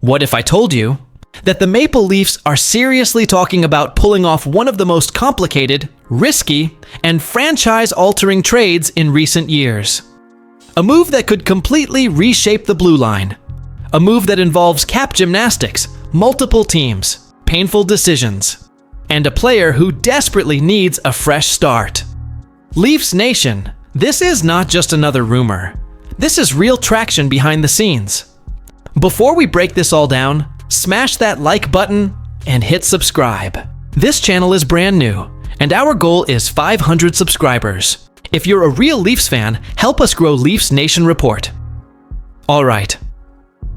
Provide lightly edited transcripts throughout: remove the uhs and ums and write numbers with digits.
What if I told you that the Maple Leafs are seriously talking about pulling off one of the most complicated, risky, and franchise-altering trades in recent years? A move that could completely reshape the blue line. A move that involves cap gymnastics, multiple teams, painful decisions, and a player who desperately needs a fresh start. Leafs Nation, this is not just another rumor. This is real traction behind the scenes. Before we break this all down, smash that like button and hit subscribe. This channel is brand new, and our goal is 500 subscribers. If you're a real Leafs fan, help us grow Leafs Nation Report. Alright,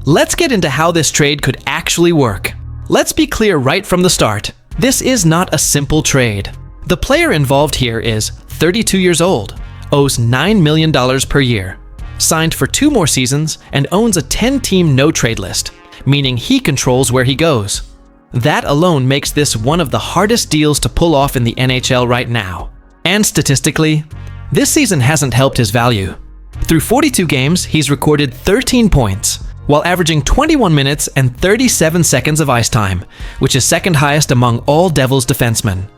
let's get into how this trade could actually work. Let's be clear right from the start. This is not a simple trade. The player involved here is 32 years old, owes $9 million per year, signed for 2 more seasons, and owns a 10-team no-trade list, meaning he controls where he goes. That alone makes this one of the hardest deals to pull off in the NHL right now. And statistically, this season hasn't helped his value. Through 42 games, he's recorded 13 points, while averaging 21 minutes and 37 seconds of ice time, which is second highest among all Devils defensemen.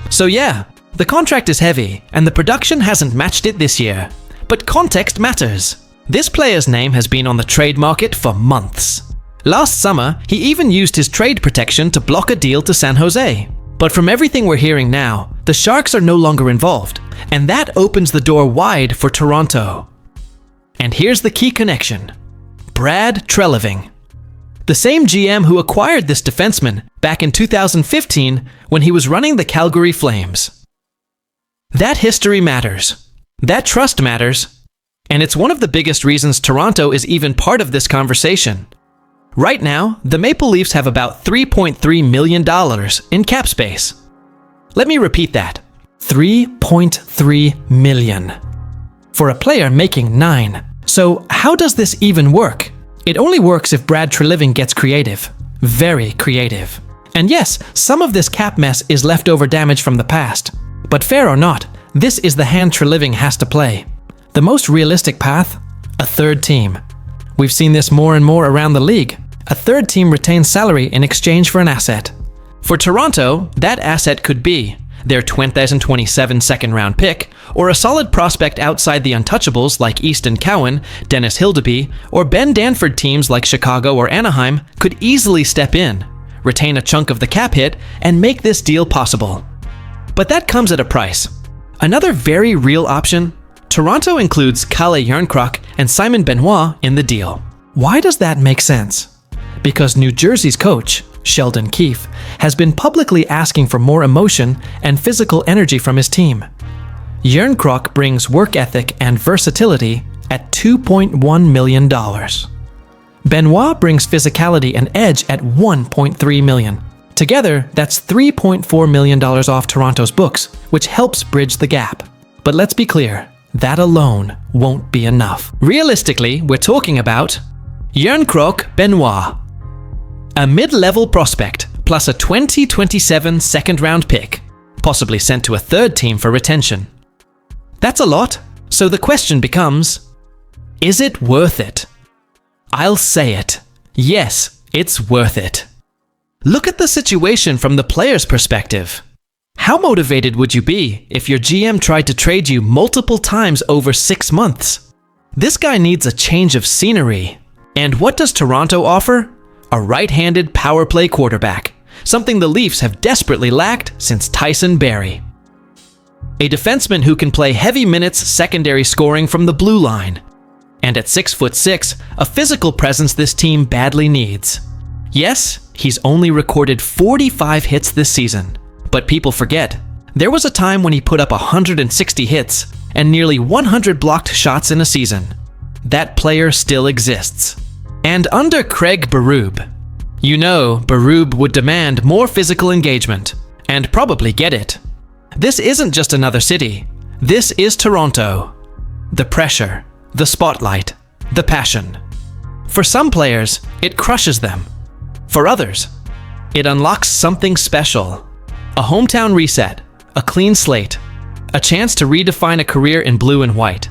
So yeah, the contract is heavy, and the production hasn't matched it this year. But context matters. This player's name has been on the trade market for months. Last summer, he even used his trade protection to block a deal to San Jose. But from everything we're hearing now, the Sharks are no longer involved, and that opens the door wide for Toronto. And here's the key connection: Brad Treliving. The same GM who acquired this defenseman back in 2015 when he was running the Calgary Flames. That history matters. That trust matters, and it's one of the biggest reasons Toronto is even part of this conversation. Right now, the Maple Leafs have about $3.3 million in cap space. Let me repeat that. $3.3 million. For a player making $9. So how does this even work? It only works if Brad Treliving gets creative. Very creative. And yes, some of this cap mess is leftover damage from the past. But fair or not, this is the hand Treliving has to play. The most realistic path? A third team. We've seen this more and more around the league. A third team retains salary in exchange for an asset. For Toronto, that asset could be their 2027 second-round pick, or a solid prospect outside the untouchables like Easton Cowan, Dennis Hildeby, or Ben Danford. Teams like Chicago or Anaheim could easily step in, retain a chunk of the cap hit, and make this deal possible. But that comes at a price. Another very real option, Toronto includes Calle Järnkrok and Simon Benoit in the deal. Why does that make sense? Because New Jersey's coach, Sheldon Keefe, has been publicly asking for more emotion and physical energy from his team. Järnkrok brings work ethic and versatility at $2.1 million. Benoit brings physicality and edge at $1.3 million. Together, that's $3.4 million off Toronto's books, which helps bridge the gap. But let's be clear, that alone won't be enough. Realistically, we're talking about Järnkrok Benoit, a mid-level prospect plus a 2027 second-round pick, possibly sent to a third team for retention. That's a lot, so the question becomes, is it worth it? I'll say it. Yes, it's worth it. Look at the situation from the player's perspective. How motivated would you be if your GM tried to trade you multiple times over 6 months? This guy needs a change of scenery. And what does Toronto offer? A right-handed power play quarterback, something the Leafs have desperately lacked since Tyson Barrie. A defenseman who can play heavy minutes secondary scoring from the blue line. And at 6'6", a physical presence this team badly needs. Yes, he's only recorded 45 hits this season, but people forget, there was a time when he put up 160 hits and nearly 100 blocked shots in a season. That player still exists. And under Craig Berube, you know Berube would demand more physical engagement, and probably get it. This isn't just another city. This is Toronto. The pressure, the spotlight, the passion. For some players, it crushes them. For others, it unlocks something special. A hometown reset, a clean slate, a chance to redefine a career in blue and white.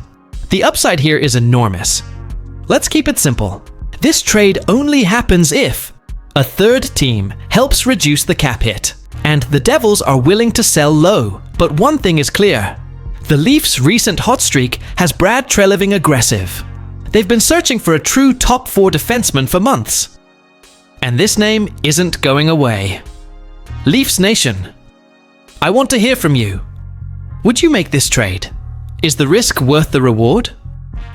The upside here is enormous. Let's keep it simple. This trade only happens if a third team helps reduce the cap hit, and the Devils are willing to sell low. But one thing is clear. The Leafs' recent hot streak has Brad Treliving aggressive. They've been searching for a true top 4 defenseman for months. And this name isn't going away. Leafs Nation, I want to hear from you. Would you make this trade? Is the risk worth the reward?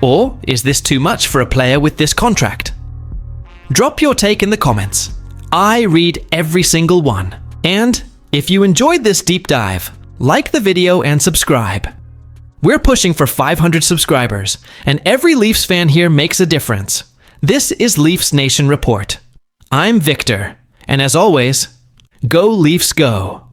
Or is this too much for a player with this contract? Drop your take in the comments. I read every single one. And if you enjoyed this deep dive, like the video and subscribe. We're pushing for 500 subscribers, and every Leafs fan here makes a difference. This is Leafs Nation Report. I'm Victor, and as always, go Leafs go!